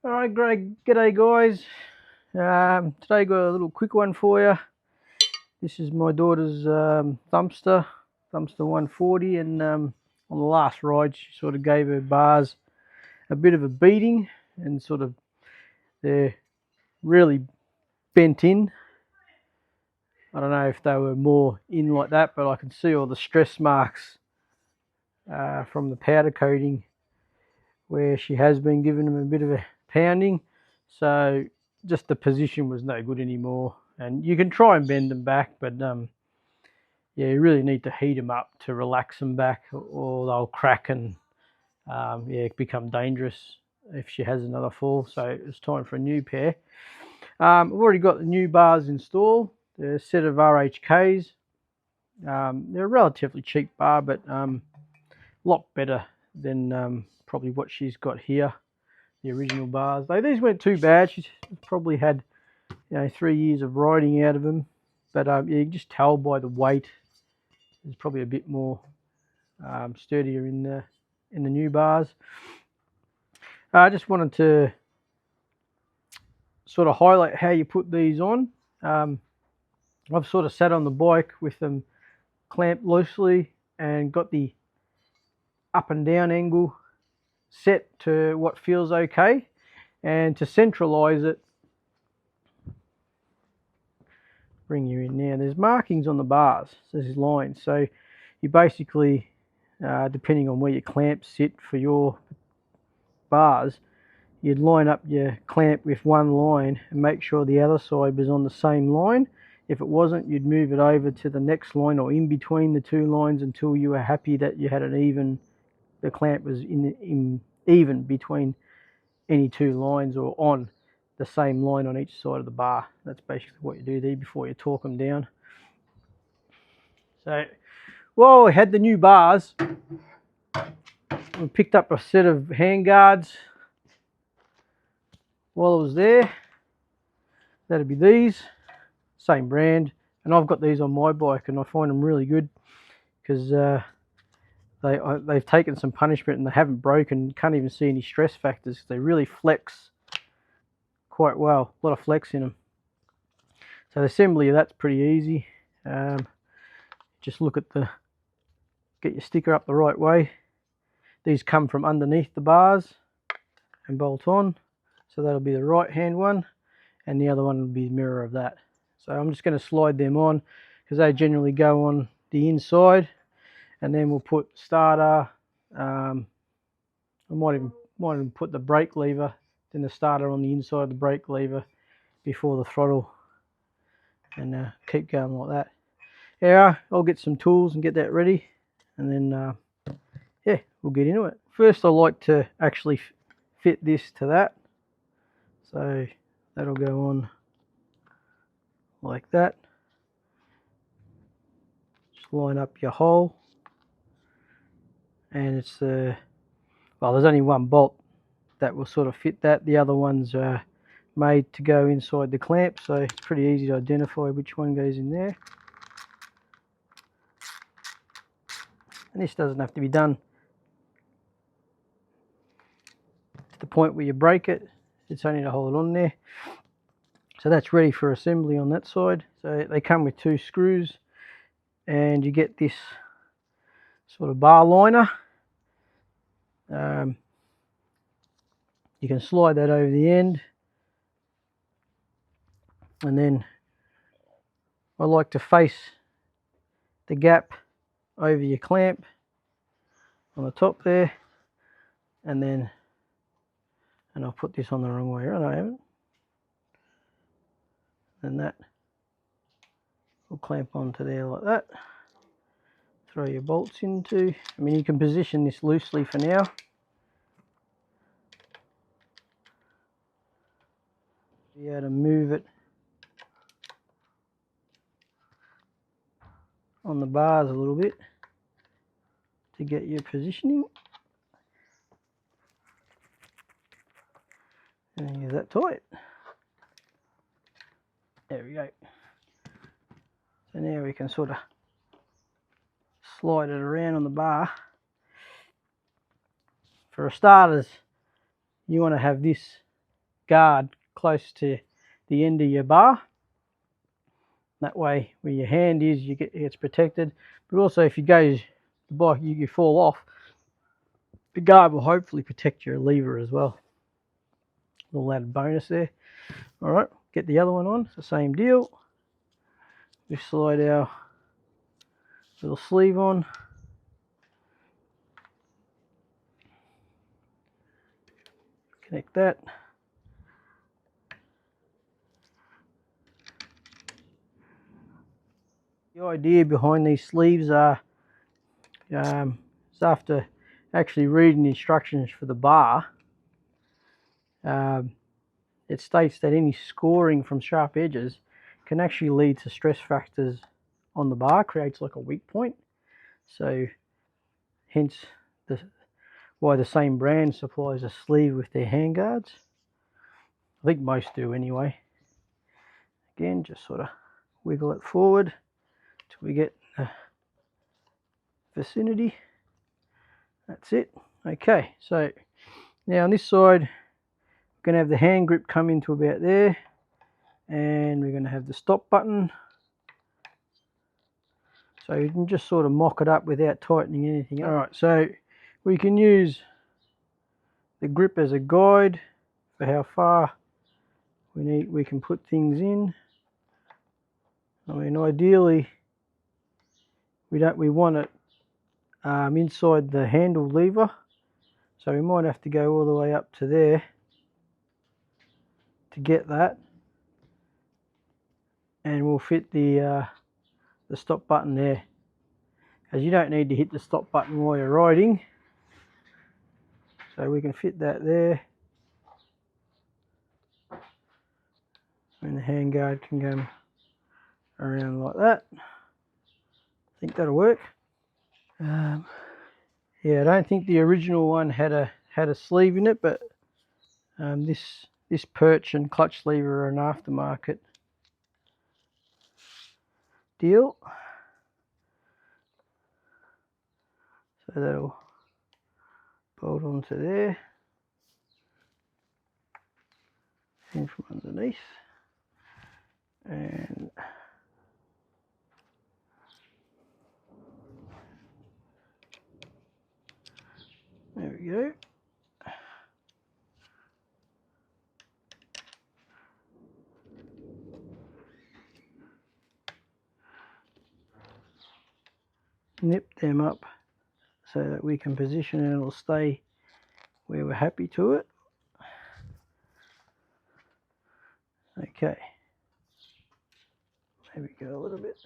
Alright, great. G'day guys. Today got a little quick one for you. This is my daughter's Thumpstar 140, and on the last ride she sort of gave her bars a bit of a beating, and sort of they're really bent in. I don't know if they were more in like that, but I can see all the stress marks from the powder coating where she has been giving them a bit of a pounding. So just the position was no good anymore, and you can try and bend them back, but yeah, you really need to heat them up to relax them back, or they'll crack and yeah, become dangerous if she has another fall. So it's time for a new pair. I've already got the new bars installed. They're a set of RHKs. They're a relatively cheap bar, but a lot better than probably what she's got here, the original bars. These weren't too bad. She's probably had 3 years of riding out of them, but yeah, you can just tell by the weight. There's probably a bit more sturdier in the new bars. I just wanted to sort of highlight how you put these on. I've sort of sat on the bike with them clamped loosely and got the up and down angle set to what feels okay, and to centralize it, bring you in now, there's markings on the bars, there's lines, so you basically depending on where your clamps sit for your bars, you'd line up your clamp with one line and make sure the other side was on the same line. If it wasn't, you'd move it over to the next line or in between the two lines until you were happy that you had an even, the clamp was even between any two lines, or on the same line on each side of the bar. That's basically what you do there before you torque them down. So while we had the new bars, we picked up a set of hand guards while I was there. That'd be these, same brand, and I've got these on my bike and I find them really good because they've taken some punishment and they haven't broken. Can't even see any stress factors. They really flex quite well, a lot of flex in them. So the assembly of that's pretty easy. Just look at get your sticker up the right way. These come from underneath the bars and bolt on, so that'll be the right hand one, and the other one will be the mirror of that. So I'm just going to slide them on because they generally go on the inside, and then we'll put starter. I might even put the brake lever, then the starter on the inside of the brake lever before the throttle, and keep going like that. Yeah, I'll get some tools and get that ready, and then yeah, we'll get into it. First I like to actually fit this to that, so that'll go on like that. Just line up your hole, and it's well, there's only one bolt that will sort of fit that. The other ones are made to go inside the clamp, so it's pretty easy to identify which one goes in there. And this doesn't have to be done to the point where you break it. It's only to hold it on there. So that's ready for assembly on that side. So they come with 2 screws, and you get this sort of bar liner. You can slide that over the end, and then I like to face the gap over your clamp on the top there, and I'll put this on the wrong way around, I haven't, and that will clamp onto there like that. Throw your bolts into, I mean, you can position this loosely for now. Be able to move it on the bars a little bit to get your positioning, and then use that tight. There we go. So now we can sort of slide it around on the bar. For starters, you want to have this guard close to the end of your bar. That way, where your hand is, it's protected. But also, if you go the bike, you fall off, the guard will hopefully protect your lever as well. A little added bonus there. All right, get the other one on. It's the same deal. We slide our little sleeve on. Connect that. The idea behind these sleeves are is after actually reading the instructions for the bar, it states that any scoring from sharp edges can actually lead to stress factors on the bar, creates like a weak point. So hence why the same brand supplies a sleeve with their handguards. I think most do anyway. Again, just sort of wiggle it forward till we get the vicinity. That's it. Okay, so now on this side, we're going to have the hand grip come into about there, and we're going to have the stop button. So you can just sort of mock it up without tightening anything. All right, so we can use the grip as a guide for how far we can put things in. I mean, ideally, we want it inside the handle lever, so we might have to go all the way up to there to get that, and we'll fit the stop button there, as you don't need to hit the stop button while you're riding, so we can fit that there, and the handguard can go around like that. I think that'll work. Yeah, I don't think the original one had a sleeve in it, but this perch and clutch lever are an aftermarket deal. So that'll bolt onto there in from underneath, and there we go. Nip them up so that we can position and it'll stay where we're happy to it. Okay, maybe go a little bit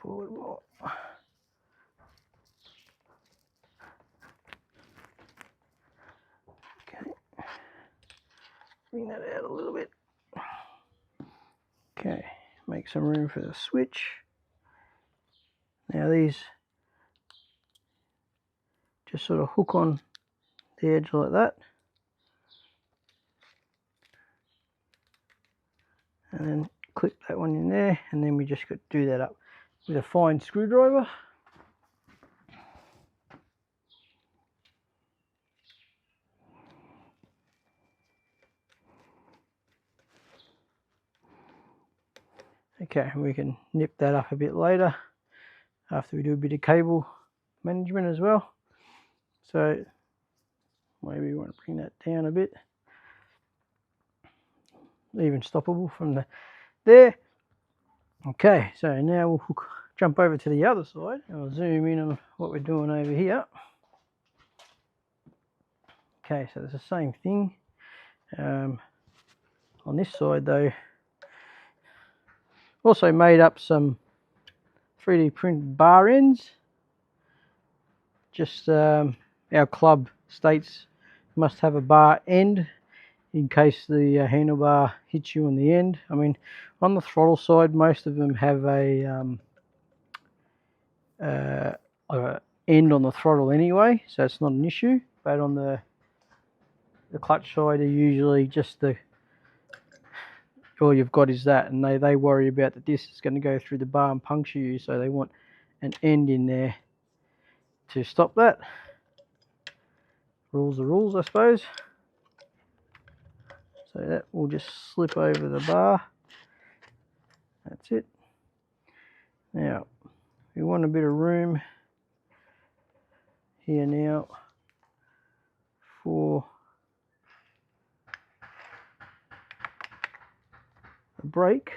forward more. Okay, bring that out a little bit. Okay, make some room for the switch. Now these just sort of hook on the edge like that, and then clip that one in there, and then we just got to do that up with a fine screwdriver. Okay, we can nip that up a bit later after we do a bit of cable management as well. So maybe we want to bring that down a bit, even stoppable from there. Okay, so now we'll jump over to the other side. I'll zoom in on what we're doing over here. Okay, so it's the same thing. On this side though, also made up some 3D printed bar ends. Just our club states must have a bar end in case the handlebar hits you on the end. I mean, on the throttle side, most of them have a end on the throttle anyway, so it's not an issue. But on the clutch side, are usually just all you've got is that, and they worry about that this is going to go through the bar and puncture you, so they want an end in there to stop that. Rules are rules, I suppose. So that will just slip over the bar. That's it. Now, we want a bit of room here now for the brake.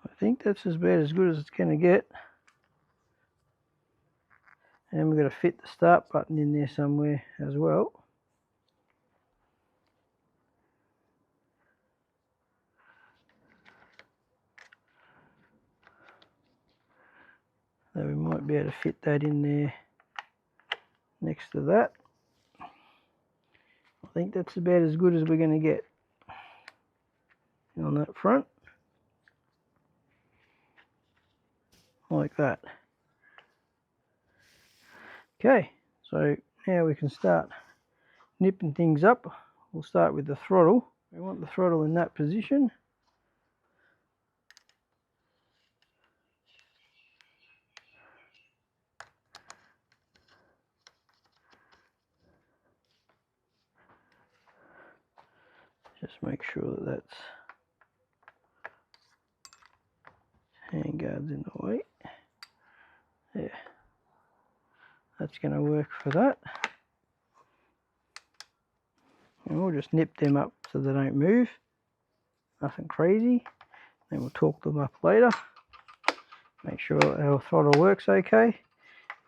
I think that's about as good as it's going to get. And we've got to fit the start button in there somewhere as well. So we might be able to fit that in there next to that. I think that's about as good as we're going to get on that front. Like that. Okay, so now we can start nipping things up. We'll start with the throttle. We want the throttle in that position. Just make sure that that's handguards in the way. Yeah, that's going to work for that. And we'll just nip them up so they don't move. Nothing crazy. Then we'll torque them up later. Make sure our throttle works okay.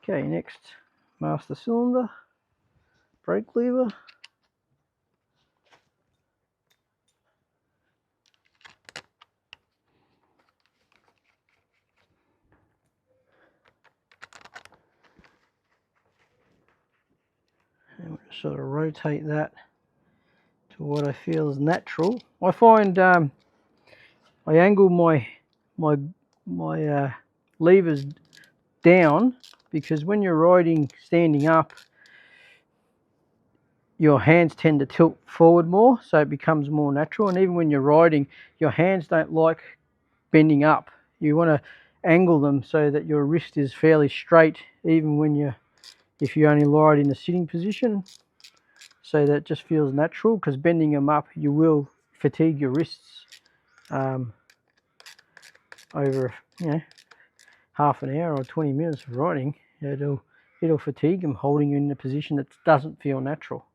Okay, next, master cylinder, brake lever. And we'll just sort of rotate that to what I feel is natural. I find I angle my levers down because when you're riding standing up, your hands tend to tilt forward more, so it becomes more natural. And even when you're riding, your hands don't like bending up. You want to angle them so that your wrist is fairly straight, even when if you only ride in the sitting position. So that just feels natural, because bending them up, you will fatigue your wrists over half an hour or 20 minutes of riding. It'll fatigue them holding you in a position that doesn't feel natural.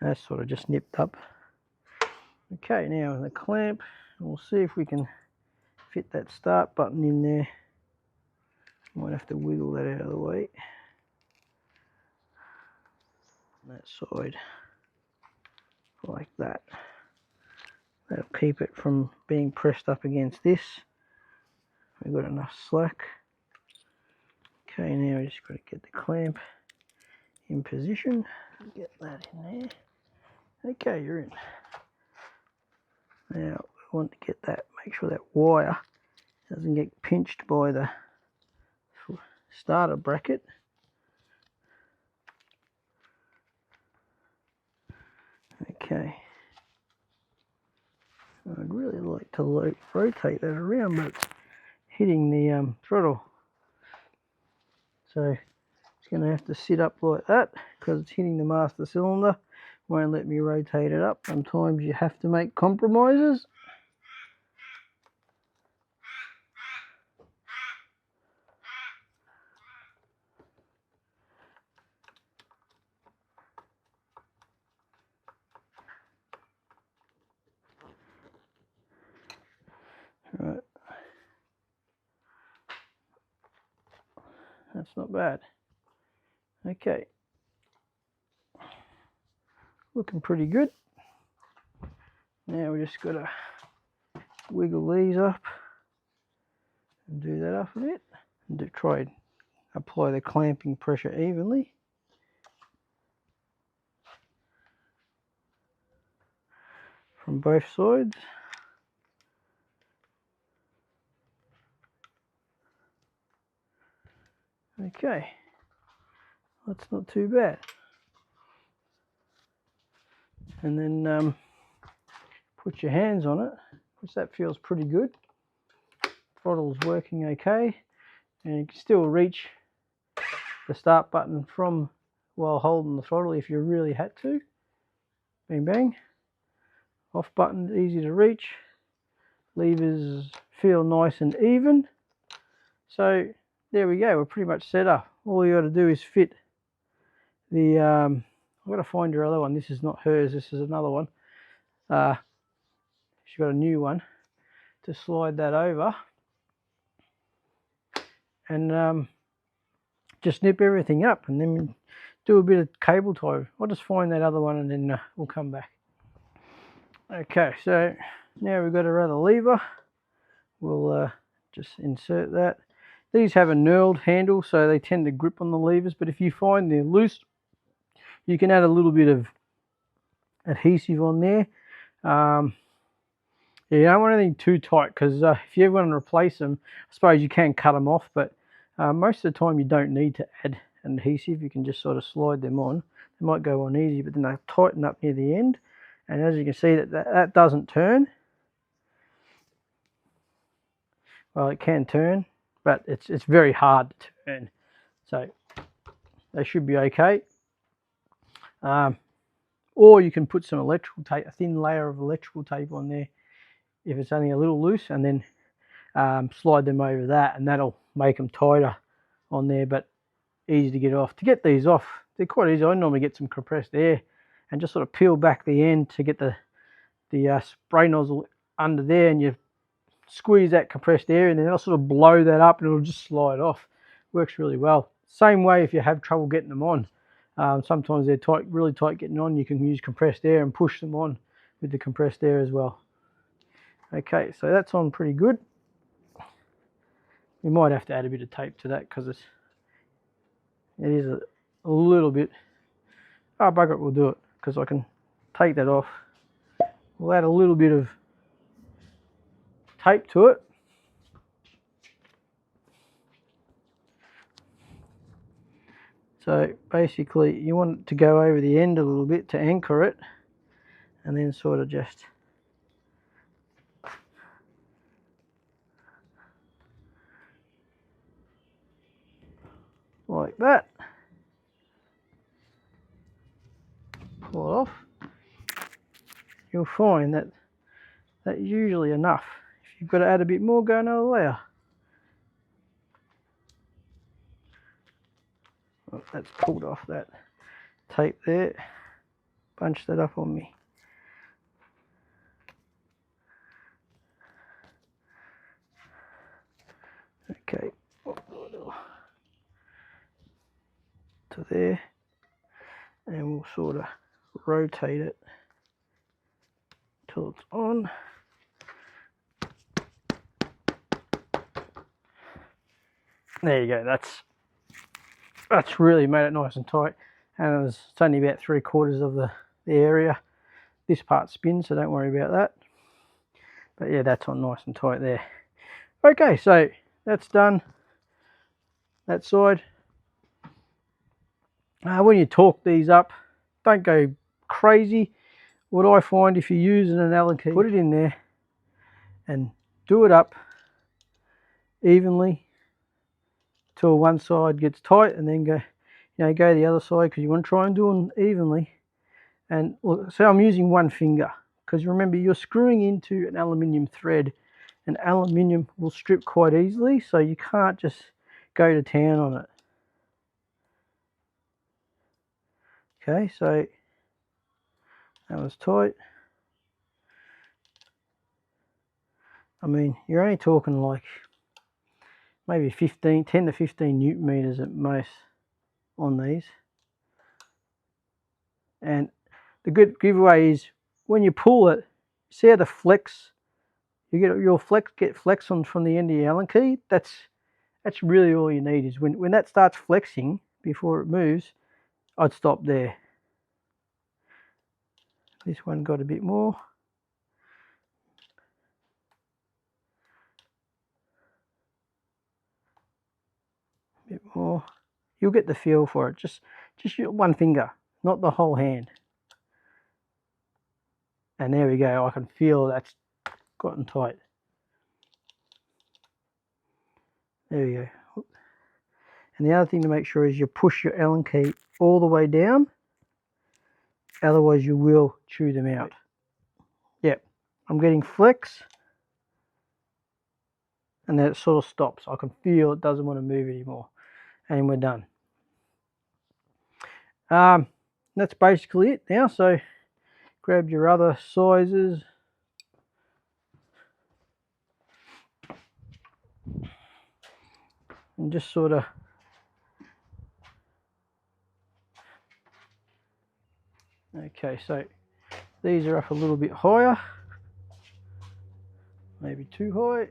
That's sort of just nipped up. Okay, now the clamp, we'll see if we can fit that start button in there. Might have to wiggle that out of the way. That side, like that. That'll keep it from being pressed up against this. We've got enough slack. Okay, now we just got to get the clamp in position. Get that in there. Okay, you're in. Now we want to get that, make sure that wire doesn't get pinched by the starter bracket. Okay. I'd really like to rotate that around, but it's hitting the throttle. So it's going to have to sit up like that because it's hitting the master cylinder. Won't let me rotate it up. Sometimes you have to make compromises. Right. That's not bad. Okay. Looking pretty good. Now we just got to wiggle these up and do that up a bit. And try and apply the clamping pressure evenly. From both sides. Okay, that's not too bad. And then put your hands on it, which that feels pretty good. Throttle's working okay, and you can still reach the start button from while holding the throttle if you really had to. Bang bang. Off button, easy to reach. Levers feel nice and even. So there we go, we're pretty much set up. All you got to do is fit the I've got to find your other one. This is not hers, this is another one. She's got a new one. To slide that over and just snip everything up, and then do a bit of cable tie. I'll just find that other one and then we'll come back. Okay, so now we've got our other lever. We'll just insert that. These have a knurled handle, so they tend to grip on the levers, but if you find they're loose, you can add a little bit of adhesive on there. Yeah, you don't want anything too tight, because if you ever want to replace them, I suppose you can cut them off, but most of the time you don't need to add an adhesive. You can just sort of slide them on. They might go on easy, but then they tighten up near the end, and as you can see, that doesn't turn. Well, it can turn, but it's very hard to turn, so they should be okay. Or you can put some electrical tape, a thin layer of electrical tape on there if it's only a little loose, and then slide them over that, and that'll make them tighter on there, but easy to get off. To get these off, they're quite easy. I normally get some compressed air and just sort of peel back the end to get the spray nozzle under there, and you squeeze that compressed air and then I'll sort of blow that up and it'll just slide off. Works really well. Same way if you have trouble getting them on. Sometimes they're tight, really tight getting on. You can use compressed air and push them on with the compressed air as well. Okay, so that's on pretty good. We might have to add a bit of tape to that because it is a little bit. Oh, bugger it, we'll do it because I can take that off. We'll add a little bit of tape to it. So basically you want it to go over the end a little bit to anchor it, and then sort of just like that. Pull it off. You'll find that that's usually enough. If you've got to add a bit more, go another layer. Oh, that's pulled off that tape there. Bunch that up on me. Okay, to there, and we'll sort of rotate it till it's on. There you go. That's really made it nice and tight, and it's only about 3/4 of the area. This part spins, so don't worry about that. But yeah, that's on nice and tight there. Okay, so that's done. That side. When you torque these up, don't go crazy. What I find, if you're using an Allen key, put it in there and do it up evenly till one side gets tight, and then go the other side, because you want to try and do them evenly. And look, so I'm using one finger, because remember, you're screwing into an aluminium thread, and aluminium will strip quite easily, so you can't just go to town on it. Okay, so that was tight. I mean, you're only talking like maybe 10 to 15 Newton meters at most on these. And the good giveaway is when you pull it, see how the flex, you'll get flex on from the end of your Allen key. That's really all you need, is when that starts flexing before it moves, I'd stop there. This one got a bit more. A bit more. You'll get the feel for it. Just one finger, not the whole hand. And there we go. I can feel that's gotten tight. There we go. And the other thing to make sure is you push your Allen key all the way down, otherwise you will chew them out. Yep, I'm getting flex, and then it sort of stops. I can feel it doesn't want to move anymore, and we're done. That's basically it now. So grab your other sizes. And just sort of okay, so these are up a little bit higher, maybe too high.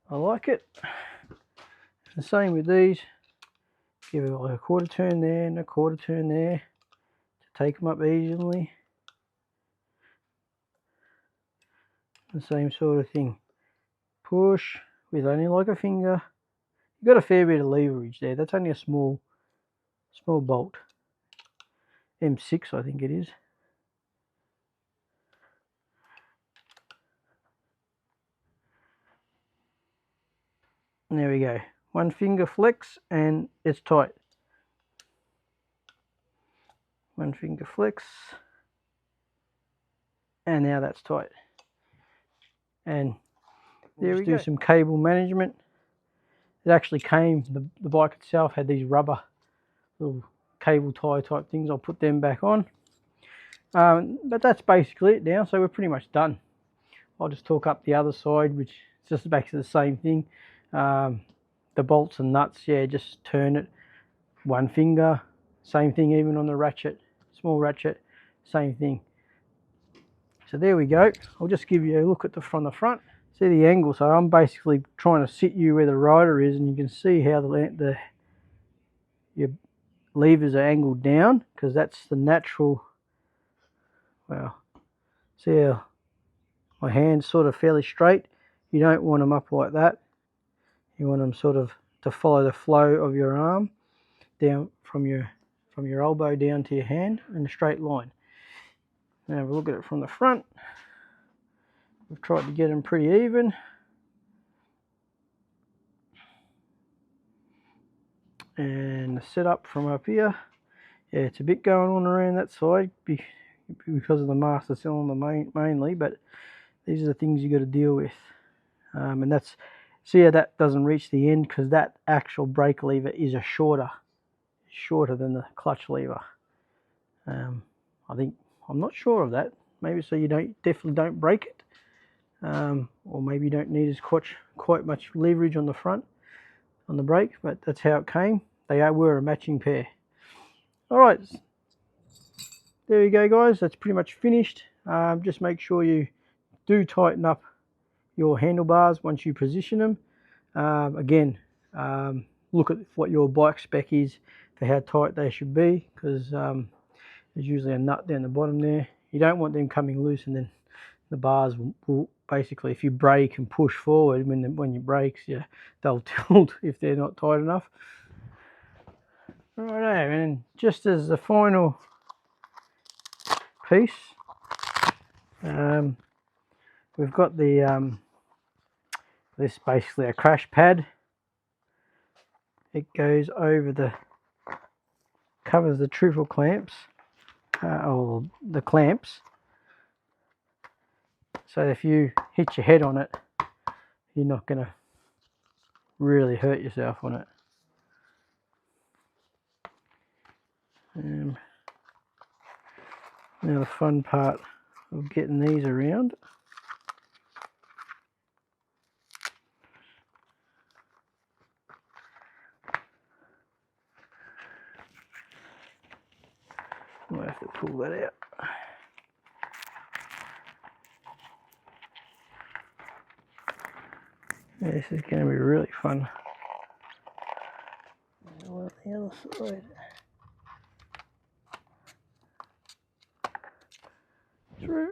I like it. The same with these. Give it like a quarter turn there and a quarter turn there to take them up evenly. The same sort of thing. Push with only like a finger. You've got a fair bit of leverage there. That's only a small bolt. M6 I think it is. And there we go. One finger flex and it's tight. One finger flex. And now that's tight. And there we go. Do some cable management. It actually came, the bike itself had these rubber little cable tie type things. I'll put them back on. But that's basically it now, so we're pretty much done. I'll just talk up the other side, which is just basically the same thing. The bolts and nuts, yeah, just turn it one finger. Same thing even on the ratchet, small ratchet, same thing. So there we go. I'll just give you a look at from the front. See the angle. So I'm basically trying to sit you where the rider is, and you can see how your levers are angled down, because that's the natural. Well, see how my hand's sort of fairly straight. You don't want them up like that. You want them sort of to follow the flow of your arm down from your elbow down to your hand in a straight line. Now have a look at it from the front. We've tried to get them pretty even. And the setup from up here, yeah, it's a bit going on around that side because of the master cylinder mainly, but these are the things you got to deal with. And that's, see how that doesn't reach the end, because that actual brake lever is shorter than the clutch lever. I think, I'm not sure of that. Maybe so you definitely don't break it, or maybe you don't need as quite much leverage on the front on the brake, but that's how it came. They were a matching pair. All right, there you go, guys. That's pretty much finished. Just make sure you do tighten up your handlebars once you position them. Again, look at what your bike spec is for how tight they should be, because there's usually a nut down the bottom there. You don't want them coming loose, and then the bars will basically, if you brake and push forward when you brakes, yeah, they'll tilt if they're not tight enough. Righto, and just as the final piece, we've got the this basically a crash pad. It goes over covers the triple clamps, or the clamps, so if you hit your head on it, you're not going to really hurt yourself on it. Now the fun part of getting these around. I might have to pull that out. Yeah, this is going to be really fun. On the other side. Through.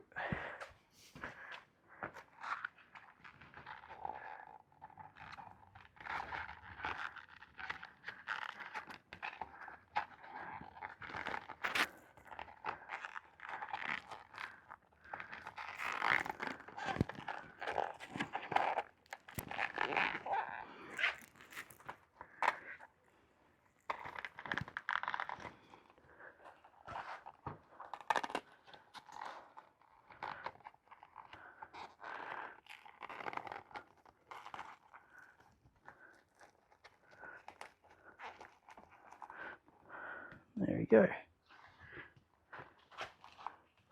go.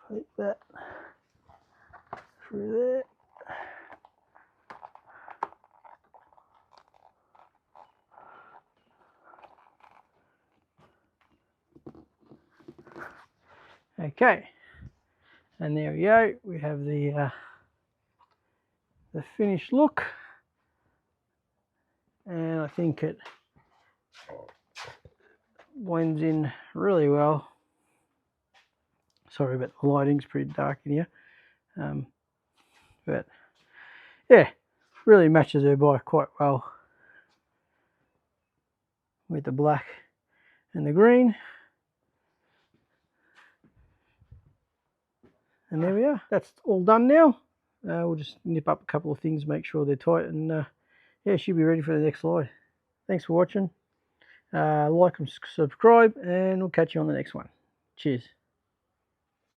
Put that through there. Okay, and there we go. We have the finished look, and I think it blends in really well. Sorry about the lighting's pretty dark in here, but yeah, really matches her bike quite well with the black and the green. And there we are. That's all done now. We'll just nip up a couple of things, make sure they're tight, and yeah, she'll be ready for the next slide. Thanks for watching. Like and subscribe, and we'll catch you on the next one. Cheers.